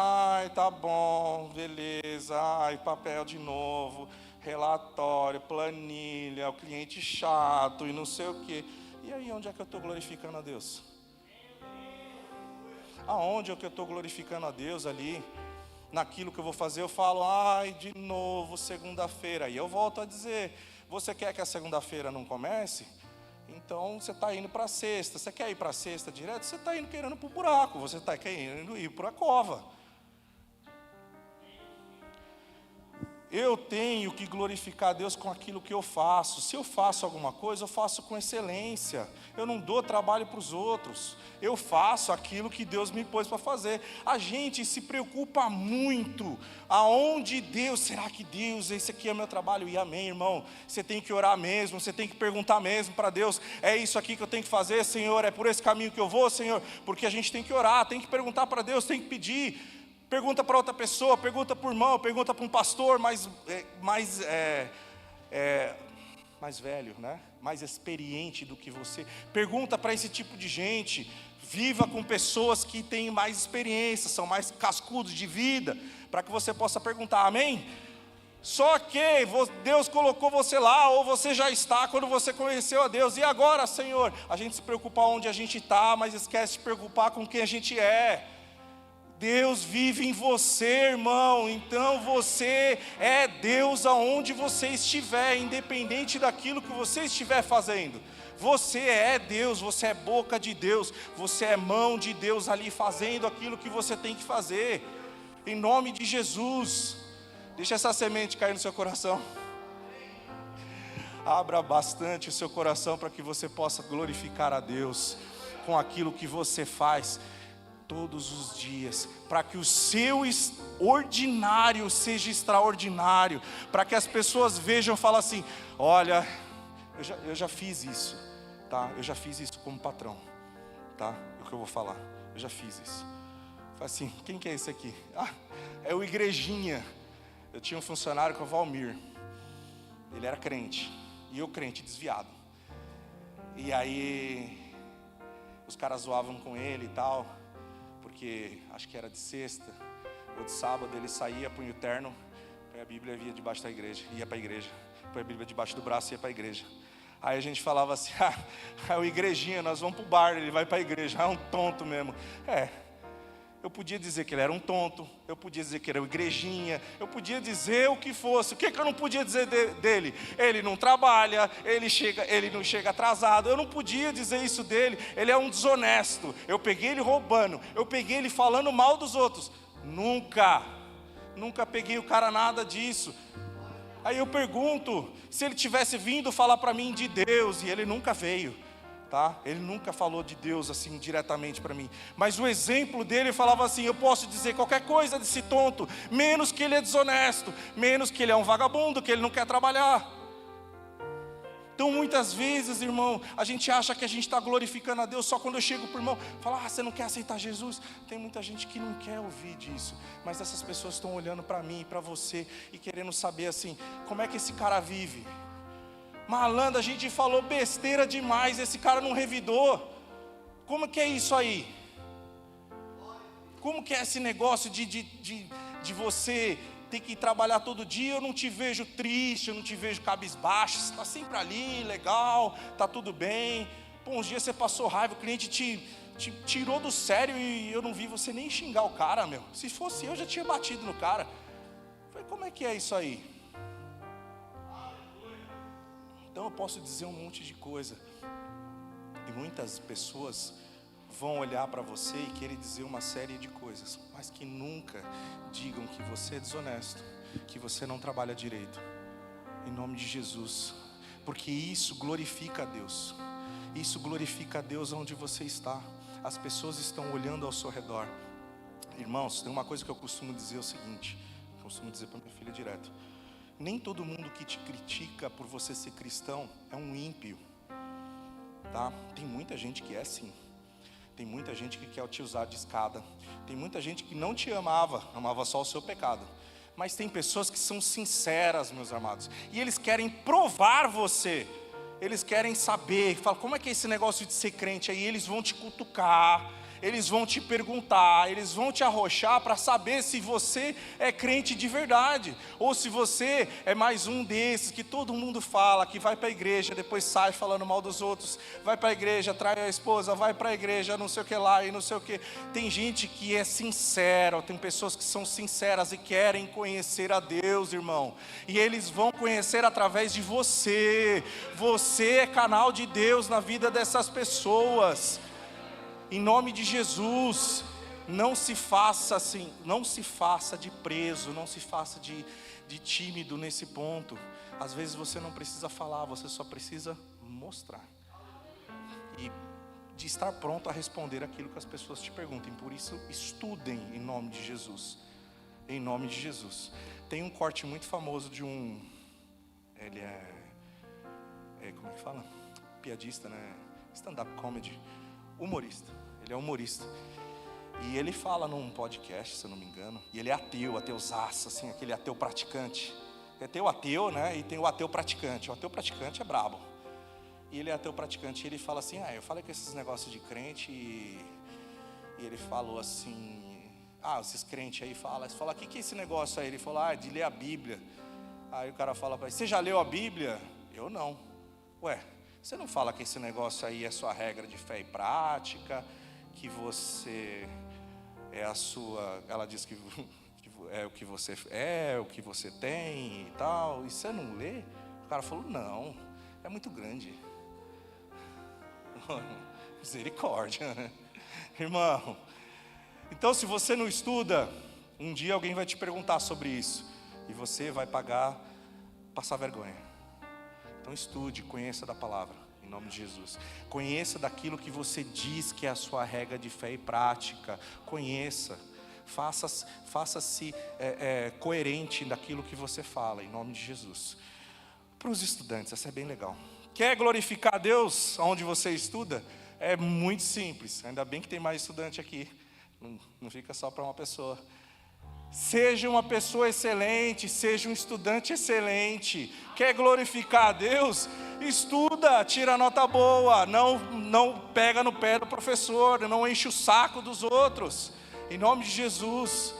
tá bom, beleza, papel de novo, relatório, planilha, o cliente chato e não sei o quê. E aí onde é que eu estou glorificando a Deus? Aonde é que eu estou glorificando a Deus ali? Naquilo que eu vou fazer eu falo, de novo segunda-feira. Aí eu volto a dizer, você quer que a segunda-feira não comece? Então você está indo para a sexta. Você quer ir para a sexta direto? Você está indo querendo para o buraco, você está querendo ir para a cova. Eu tenho que glorificar a Deus com aquilo que eu faço. Se eu faço alguma coisa, eu faço com excelência. Eu não dou trabalho para os outros. Eu faço aquilo que Deus me pôs para fazer. A gente se preocupa muito. Aonde Deus, será que Deus, esse aqui é o meu trabalho? E amém, irmão. Você tem que orar mesmo, você tem que perguntar mesmo para Deus. É isso aqui que eu tenho que fazer, Senhor? É por esse caminho que eu vou, Senhor? Porque a gente tem que orar, tem que perguntar para Deus, tem que pedir. Pergunta para outra pessoa, pergunta para o irmão, pergunta para um pastor mais velho, né? Mais experiente do que você. Pergunta para esse tipo de gente. Viva com pessoas que têm mais experiência, são mais cascudos de vida, para que você possa perguntar, amém? Só que Deus colocou você lá, ou você já está quando você conheceu a Deus. E agora, Senhor? A gente se preocupa onde a gente está, mas esquece de se preocupar com quem a gente é. Deus vive em você, irmão, então você é Deus aonde você estiver, independente daquilo que você estiver fazendo. Você é Deus, você é boca de Deus, você é mão de Deus ali fazendo aquilo que você tem que fazer, em nome de Jesus. Deixa essa semente cair no seu coração. Abra bastante o seu coração para que você possa glorificar a Deus com aquilo que você faz todos os dias, para que o seu ordinário seja extraordinário, para que as pessoas vejam e falem assim, olha, eu já fiz isso, tá? Eu já fiz isso como patrão, tá? É o que eu vou falar, eu já fiz isso. Fala assim, quem que é esse aqui? É o Igrejinha. Eu tinha um funcionário com o Valmir, ele era crente, e eu crente, desviado. E aí, os caras zoavam com ele e tal, porque acho que era de sexta ou de sábado, ele saía, punha o terno, põe a Bíblia e ia debaixo da igreja, ia para a igreja, põe a Bíblia debaixo do braço e ia para a igreja. Aí a gente falava assim, é o Igrejinha, nós vamos para o bar, ele vai para a igreja, é um tonto mesmo. Eu podia dizer que ele era um tonto, eu podia dizer que era o Igrejinha, eu podia dizer o que fosse. O que eu não podia dizer dele? Ele não trabalha, ele não chega atrasado. Eu não podia dizer isso dele, ele é um desonesto. Eu peguei ele roubando, eu peguei ele falando mal dos outros. Nunca peguei o cara nada disso. Aí eu pergunto, se ele tivesse vindo falar para mim de Deus, e ele nunca veio. tá? Ele nunca falou de Deus assim diretamente para mim, mas o exemplo dele falava assim: eu posso dizer qualquer coisa desse tonto, menos que ele é desonesto, menos que ele é um vagabundo, que ele não quer trabalhar. Então muitas vezes, irmão, a gente acha que a gente está glorificando a Deus só quando eu chego para o irmão, falar: você não quer aceitar Jesus? Tem muita gente que não quer ouvir disso, mas essas pessoas estão olhando para mim e para você e querendo saber assim, como é que esse cara vive? Malandro, a gente falou besteira demais, esse cara não revidou. Como que é isso aí? Como que é esse negócio de você ter que trabalhar todo dia? Eu não te vejo triste, eu não te vejo cabisbaixo, você está sempre ali, legal, está tudo bem. Pô, uns dias você passou raiva, o cliente te tirou do sério e eu não vi você nem xingar o cara, meu. Se fosse eu, já tinha batido no cara. Falei, como é que é isso aí? Então eu posso dizer um monte de coisa, e muitas pessoas vão olhar para você e querer dizer uma série de coisas, mas que nunca digam que você é desonesto, que você não trabalha direito, em nome de Jesus, porque isso glorifica a Deus, isso glorifica a Deus onde você está. As pessoas estão olhando ao seu redor. Irmãos, tem uma coisa que eu costumo dizer, é o seguinte, eu costumo dizer para minha filha direto: nem todo mundo que te critica por você ser cristão é um ímpio, tá? Tem muita gente que é assim. Tem muita gente que quer te usar de escada. Tem muita gente que não te amava só o seu pecado. Mas tem pessoas que são sinceras, meus amados, e eles querem provar você. Eles querem saber, falam, como é que é esse negócio de ser crente aí? Eles vão te cutucar, eles vão te perguntar, eles vão te arrochar para saber se você é crente de verdade, ou se você é mais um desses que todo mundo fala, que vai para a igreja, depois sai falando mal dos outros, vai para a igreja, trai a esposa, vai para a igreja, não sei o que lá e não sei o que. Tem gente que é sincera, tem pessoas que são sinceras e querem conhecer a Deus, irmão, e eles vão conhecer através de você. Você é canal de Deus na vida dessas pessoas. Em nome de Jesus, não se faça assim, não se faça de preso, não se faça de tímido nesse ponto. Às vezes você não precisa falar, você só precisa mostrar. E de estar pronto a responder aquilo que as pessoas te perguntem. Por isso, estudem em nome de Jesus. Em nome de Jesus. Tem um corte muito famoso de um... Ele como é que fala? Piadista, né? Stand-up comedy. Humorista, ele é humorista, e ele fala num podcast, se eu não me engano, e ele é ateu, ateuzaço, assim, aquele ateu praticante. Tem o ateu, né, e tem o ateu praticante. O ateu praticante é brabo, e ele é ateu praticante, e ele fala assim, eu falei com esses negócios de crente, e ele falou assim, esses crentes aí falam, você fala, o que é esse negócio aí? Ele falou, de ler a Bíblia. Aí o cara fala para ele, você já leu a Bíblia? Eu não. Ué, você não fala que esse negócio aí é sua regra de fé e prática, que você é a sua... Ela diz que é o que você é, o que você tem e tal, e você não lê? O cara falou, não, é muito grande. Misericórdia, né? Irmão, então se você não estuda, um dia alguém vai te perguntar sobre isso, e você vai passar vergonha. Então estude, conheça da palavra, em nome de Jesus. Conheça daquilo que você diz que é a sua regra de fé e prática. Conheça, faça-se coerente daquilo que você fala, em nome de Jesus. Para os estudantes, essa é bem legal. Quer glorificar a Deus onde você estuda? É muito simples, ainda bem que tem mais estudante aqui. Não fica só para uma pessoa. Seja uma pessoa excelente, seja um estudante excelente. Quer glorificar a Deus? Estuda, tira nota boa, não pega no pé do professor, não enche o saco dos outros. Em nome de Jesus.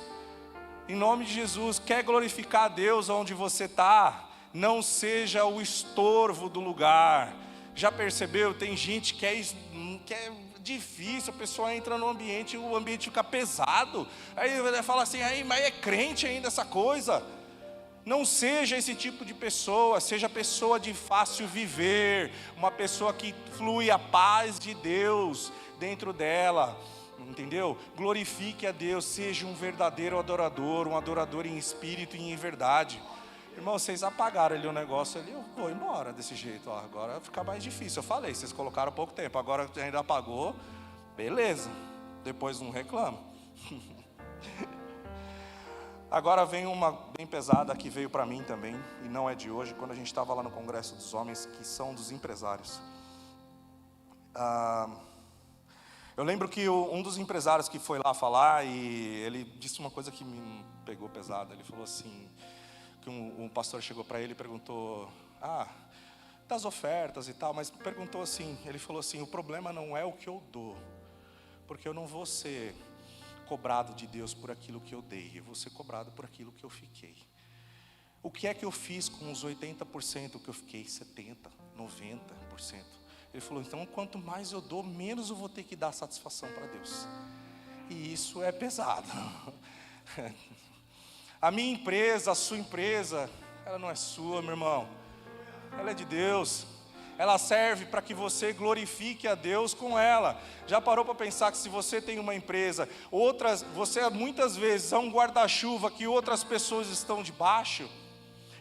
Em nome de Jesus. Quer glorificar a Deus onde você está? Não seja o estorvo do lugar. Já percebeu? Tem gente que é difícil, a pessoa entra no ambiente, o ambiente fica pesado, aí ele fala assim, mas é crente ainda essa coisa. Não seja esse tipo de pessoa, seja pessoa de fácil viver, uma pessoa que flui a paz de Deus dentro dela, entendeu? Glorifique a Deus, seja um verdadeiro adorador, um adorador em espírito e em verdade. Irmão, vocês apagaram ali o negócio ali, eu vou embora desse jeito, ó, agora vai ficar mais difícil. Eu falei, vocês colocaram pouco tempo, agora ainda apagou, beleza, depois não reclama. Agora vem uma bem pesada que veio para mim também, e não é de hoje, quando a gente estava lá no Congresso dos Homens, que são dos empresários. Eu lembro que um dos empresários que foi lá falar, e ele disse uma coisa que me pegou pesado. Ele falou assim, que um pastor chegou para ele e perguntou, das ofertas e tal, mas perguntou assim, ele falou assim, o problema não é o que eu dou, porque eu não vou ser cobrado de Deus por aquilo que eu dei, eu vou ser cobrado por aquilo que eu fiquei. O que é que eu fiz com os 80% que eu fiquei? 70%, 90%. Ele falou, então quanto mais eu dou, menos eu vou ter que dar satisfação para Deus. E isso é pesado. A minha empresa, a sua empresa, ela não é sua, meu irmão. Ela é de Deus. Ela serve para que você glorifique a Deus com ela. Já parou para pensar que se você tem uma empresa, você muitas vezes é um guarda-chuva que outras pessoas estão debaixo?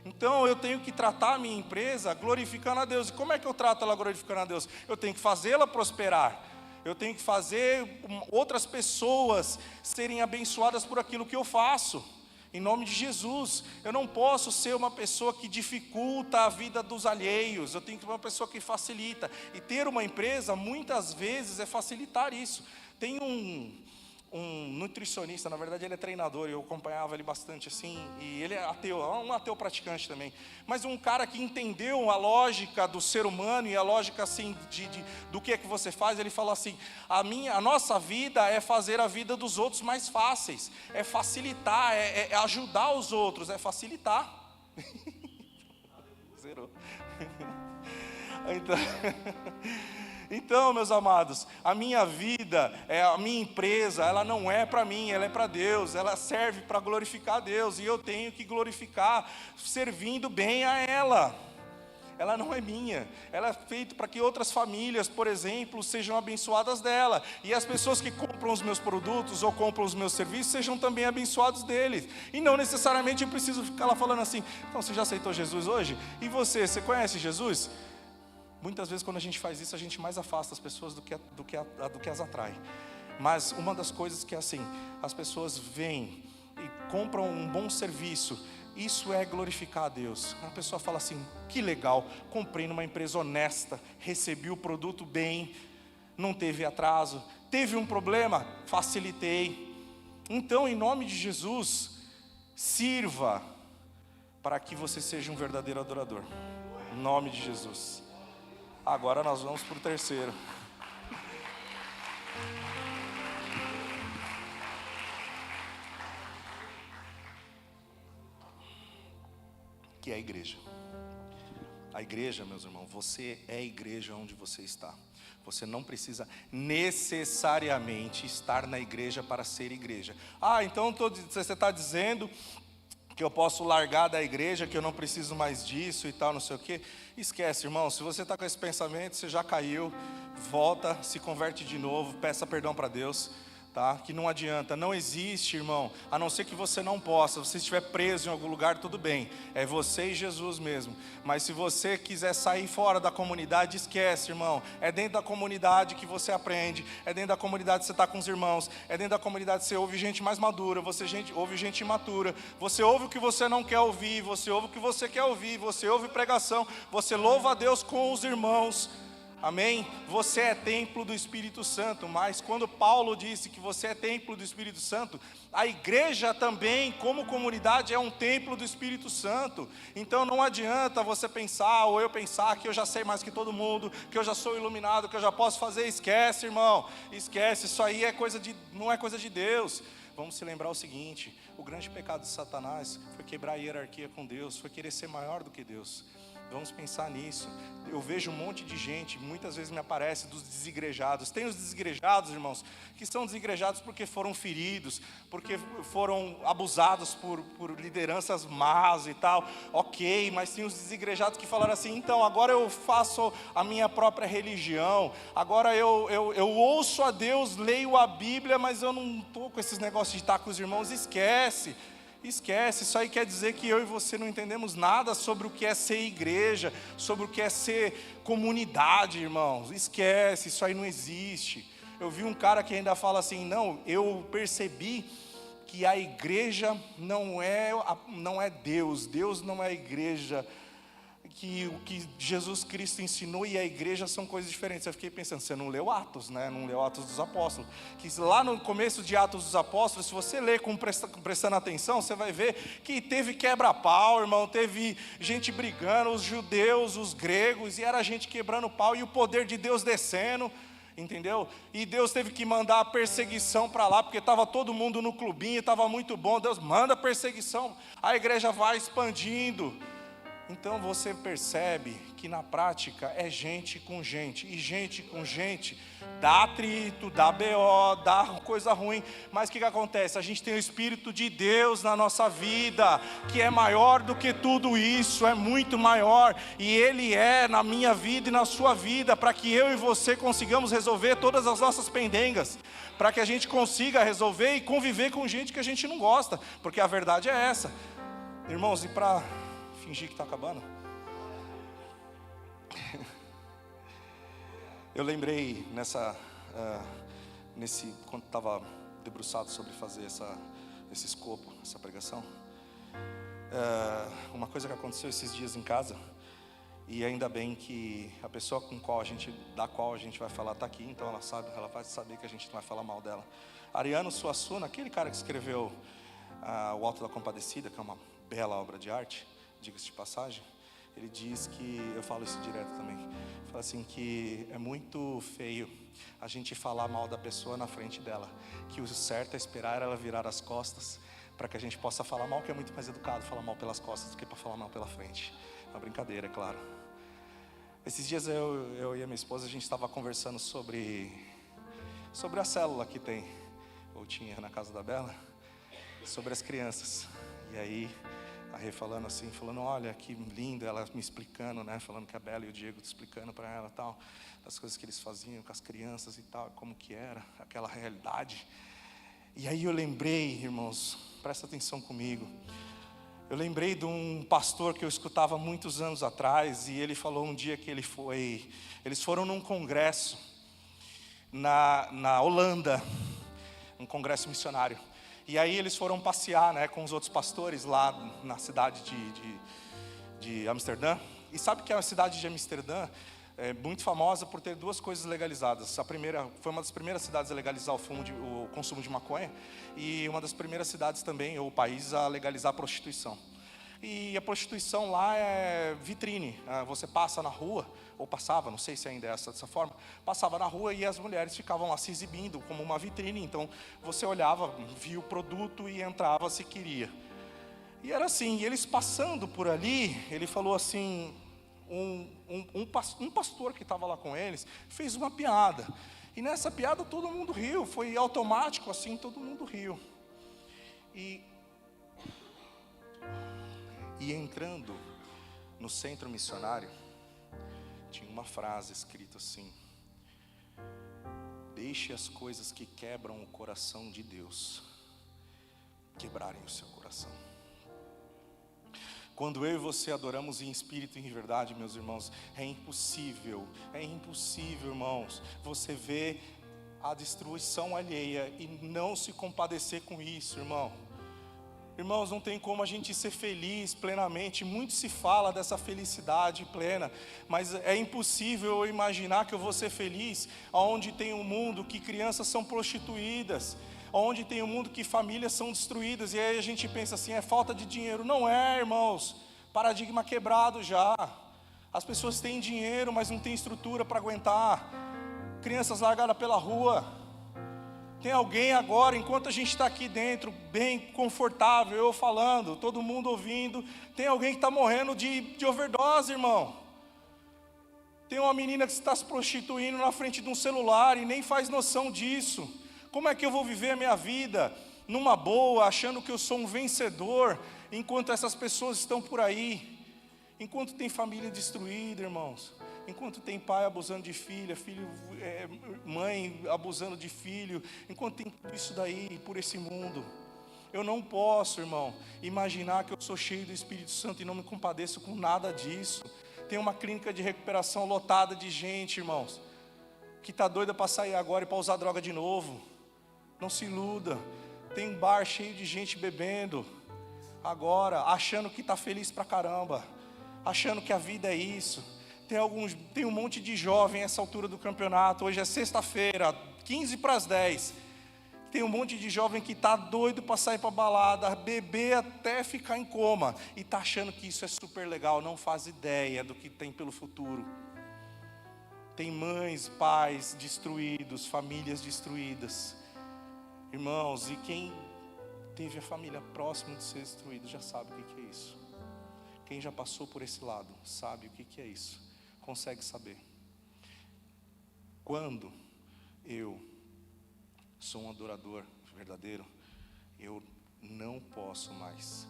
Então eu tenho que tratar a minha empresa glorificando a Deus. E como é que eu trato ela glorificando a Deus? Eu tenho que fazê-la prosperar. Eu tenho que fazer outras pessoas serem abençoadas por aquilo que eu faço. Em nome de Jesus. Eu não posso ser uma pessoa que dificulta a vida dos alheios. Eu tenho que ser uma pessoa que facilita. E ter uma empresa, muitas vezes, é facilitar isso. Tem um nutricionista, na verdade ele é treinador, eu acompanhava ele bastante assim, e ele é ateu, um ateu praticante também, mas um cara que entendeu a lógica do ser humano e a lógica assim do que é que você faz. Ele falou assim, a nossa vida é fazer a vida dos outros mais fáceis, é facilitar, é ajudar os outros, é facilitar. Zerou. Então, meus amados, a minha vida, a minha empresa, ela não é para mim, ela é para Deus, ela serve para glorificar a Deus, e eu tenho que glorificar servindo bem a ela. Ela não é minha, ela é feita para que outras famílias, por exemplo, sejam abençoadas dela, e as pessoas que compram os meus produtos ou compram os meus serviços sejam também abençoados deles. E não necessariamente eu preciso ficar lá falando assim, então você já aceitou Jesus hoje? E você conhece Jesus? Muitas vezes quando a gente faz isso, a gente mais afasta as pessoas do que as atrai. Mas uma das coisas que é assim, as pessoas vêm e compram um bom serviço, isso é glorificar a Deus. A pessoa fala assim, que legal, comprei numa empresa honesta, recebi o produto bem, não teve atraso, teve um problema, facilitei. Então, em nome de Jesus, sirva para que você seja um verdadeiro adorador. Em nome de Jesus. Agora nós vamos para o terceiro. Que é a igreja. A igreja, meus irmãos, você é a igreja onde você está. Você não precisa necessariamente estar na igreja para ser igreja. Então você está dizendo que eu posso largar da igreja, que eu não preciso mais disso e tal, não sei o quê. Esquece, irmão, se você está com esse pensamento, você já caiu, volta, se converte de novo, peça perdão para Deus, tá? Que não adianta, não existe, irmão, a não ser que você não possa, se você estiver preso em algum lugar, tudo bem, é você e Jesus mesmo. Mas se você quiser sair fora da comunidade, esquece, irmão, é dentro da comunidade que você aprende, é dentro da comunidade que você está com os irmãos, é dentro da comunidade que você ouve gente mais madura, você ouve gente imatura, você ouve o que você não quer ouvir, você ouve o que você quer ouvir, você ouve pregação, você louva a Deus com os irmãos. Amém? Você é templo do Espírito Santo. Mas quando Paulo disse que você é templo do Espírito Santo, a igreja também, como comunidade, é um templo do Espírito Santo. Então não adianta você pensar, ou eu pensar, que eu já sei mais que todo mundo, que eu já sou iluminado, que eu já posso fazer. Esquece, irmão, esquece, isso aí não é coisa de Deus. Vamos se lembrar o seguinte, o grande pecado de Satanás foi quebrar a hierarquia com Deus, foi querer ser maior do que Deus. Vamos pensar nisso. Eu vejo um monte de gente, muitas vezes me aparece dos desigrejados. Tem os desigrejados, irmãos, que são desigrejados porque foram feridos, porque foram abusados por lideranças más e tal. Ok, mas tem os desigrejados que falaram assim, então agora eu faço a minha própria religião, agora eu ouço a Deus, leio a Bíblia, mas eu não estou com esses negócios de estar com os irmãos. Esquece. Esquece, isso aí quer dizer que eu e você não entendemos nada sobre o que é ser igreja, sobre o que é ser comunidade, irmãos. Esquece, isso aí não existe. Eu vi um cara que ainda fala assim, não, eu percebi que a igreja não é Deus, Deus não é a igreja, que o que Jesus Cristo ensinou e a igreja são coisas diferentes. Eu fiquei pensando, você não leu Atos, né? Não leu Atos dos Apóstolos. Que lá no começo de Atos dos Apóstolos, se você ler prestando atenção, você vai ver que teve quebra-pau, irmão, teve gente brigando, os judeus, os gregos, e era gente quebrando pau, e o poder de Deus descendo, entendeu? E Deus teve que mandar a perseguição para lá, porque estava todo mundo no clubinho, estava muito bom. Deus manda perseguição, a igreja vai expandindo. Então você percebe que na prática é gente com gente, e gente com gente dá atrito, dá BO, dá coisa ruim, mas o que acontece? A gente tem o Espírito de Deus na nossa vida, que é maior do que tudo isso, é muito maior, e Ele é na minha vida e na sua vida, para que eu e você consigamos resolver todas as nossas pendengas, para que a gente consiga resolver e conviver com gente que a gente não gosta, porque a verdade é essa, irmãos. E para fingir que está acabando, eu lembrei quando estava debruçado sobre fazer esse escopo, essa pregação, uma coisa que aconteceu esses dias em casa, e ainda bem que a pessoa da qual a gente vai falar está aqui, então ela vai saber que a gente não vai falar mal dela. Ariano Suassuna, aquele cara que escreveu O Alto da Compadecida, que é uma bela obra de arte, diga-se de passagem, ele diz que, eu falo isso direto também, fala assim que é muito feio a gente falar mal da pessoa na frente dela, que o certo é esperar ela virar as costas, para que a gente possa falar mal, que é muito mais educado falar mal pelas costas do que para falar mal pela frente. É uma brincadeira, é claro. Esses dias eu e a minha esposa, a gente estava conversando sobre a célula que tem, ou tinha na casa da Bela, sobre as crianças, e aí a Rê falando assim, olha que lindo, ela me explicando, né, falando que a Bela e o Diego explicando para ela tal, as coisas que eles faziam com as crianças e tal, como que era aquela realidade. E aí eu lembrei, irmãos, presta atenção comigo, eu lembrei de um pastor que eu escutava muitos anos atrás, e ele falou um dia que eles foram num congresso na Holanda, um congresso missionário. E aí eles foram passear, né, com os outros pastores lá na cidade de Amsterdã. E sabe que a cidade de Amsterdã é muito famosa por ter duas coisas legalizadas. A primeira, foi uma das primeiras cidades a legalizar o consumo de maconha, e uma das primeiras cidades também, ou países, a legalizar a prostituição. E a prostituição lá é vitrine, você passa na rua, ou passava, não sei se ainda é dessa forma, passava na rua e as mulheres ficavam lá se exibindo como uma vitrine, então você olhava, via o produto e entrava se queria. E era assim, e eles passando por ali, ele falou assim, um pastor que estava lá com eles, fez uma piada, e nessa piada todo mundo riu, foi automático assim, todo mundo riu. E entrando no centro missionário, tinha uma frase escrita assim: deixe as coisas que quebram o coração de Deus quebrarem o seu coração. Quando eu e você adoramos em espírito e em verdade, meus irmãos, é impossível, irmãos, você vê a destruição alheia e não se compadecer com isso, irmão. Irmãos, não tem como a gente ser feliz plenamente. Muito se fala dessa felicidade plena, mas é impossível eu imaginar que eu vou ser feliz onde tem um mundo que crianças são prostituídas, onde tem um mundo que famílias são destruídas. E aí a gente pensa assim, é falta de dinheiro. Não é, irmãos, paradigma quebrado já. As pessoas têm dinheiro, mas não têm estrutura para aguentar. Crianças largadas pela rua. Tem alguém agora, enquanto a gente está aqui dentro, bem confortável, eu falando, todo mundo ouvindo, tem alguém que está morrendo de overdose, irmão. Tem uma menina que está se prostituindo na frente de um celular e nem faz noção disso. Como é que eu vou viver a minha vida numa boa, achando que eu sou um vencedor, enquanto essas pessoas estão por aí? Enquanto tem família destruída, irmãos. Enquanto tem pai abusando de filha, mãe abusando de filho, enquanto tem tudo isso daí por esse mundo, Eu não posso, irmão, imaginar que eu sou cheio do Espírito Santo e não me compadeço com nada disso. Tem uma clínica de recuperação lotada de gente, irmãos, que está doida para sair agora e para usar droga de novo. Não se iluda. Tem um bar cheio de gente bebendo agora, achando que está feliz pra caramba, achando que a vida é isso. Tem um monte de jovem essa altura do campeonato. Hoje é sexta-feira, 9:50. Tem um monte de jovem que está doido para sair para balada, beber até ficar em coma, e está achando que isso é super legal, não faz ideia do que tem pelo futuro. Tem mães, pais destruídos, famílias destruídas. Irmãos, e quem teve a família próxima de ser destruída já sabe o que é isso. Quem já passou por esse lado sabe o que é isso, consegue saber. Quando eu sou um adorador verdadeiro, eu não posso mais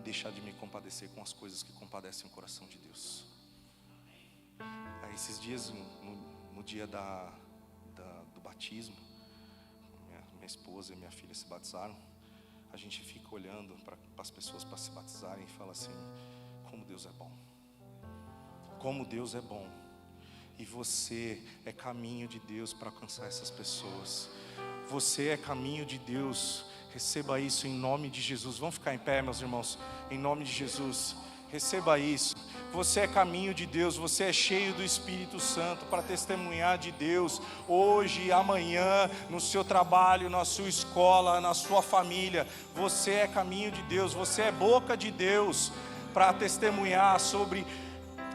deixar de me compadecer com as coisas que compadecem o coração de Deus. Aí, esses dias, no dia do batismo, minha esposa e minha filha se batizaram. A gente fica olhando para as pessoas para se batizarem e fala assim: como Deus é bom, como Deus é bom. E você é caminho de Deus para alcançar essas pessoas. Você é caminho de Deus. Receba isso em nome de Jesus. Vamos ficar em pé, meus irmãos, em nome de Jesus. Receba isso. Você é caminho de Deus. Você é cheio do Espírito Santo para testemunhar de Deus hoje e amanhã, no seu trabalho, na sua escola, na sua família. Você é caminho de Deus. Você é boca de Deus para testemunhar sobre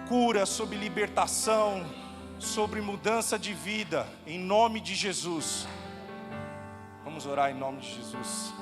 cura, sobre libertação, sobre mudança de vida, em nome de Jesus. Vamos orar em nome de Jesus.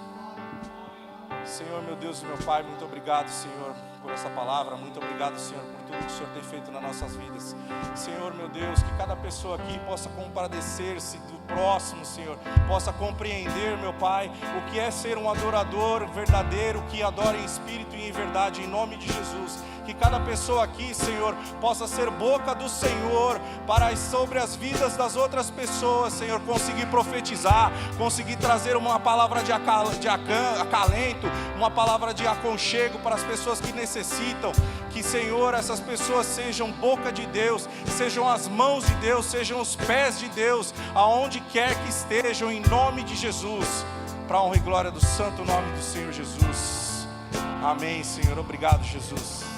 Senhor, meu Deus e meu Pai, muito obrigado, Senhor, por essa palavra. Muito obrigado, Senhor, por tudo que o Senhor tem feito nas nossas vidas. Senhor, meu Deus, que cada pessoa aqui possa compadecer-se do próximo, Senhor, possa compreender, meu Pai, o que é ser um adorador verdadeiro, que adora em espírito e em verdade, em nome de Jesus. Que cada pessoa aqui, Senhor, possa ser boca do Senhor para sobre as vidas das outras pessoas, Senhor, conseguir profetizar, conseguir trazer uma palavra de acalento, uma palavra de aconchego para as pessoas que necessitam. Que, Senhor, essas pessoas sejam boca de Deus, sejam as mãos de Deus, sejam os pés de Deus, aonde quer que estejam, em nome de Jesus, para a honra e glória do santo nome do Senhor Jesus. Amém, Senhor. Obrigado, Jesus.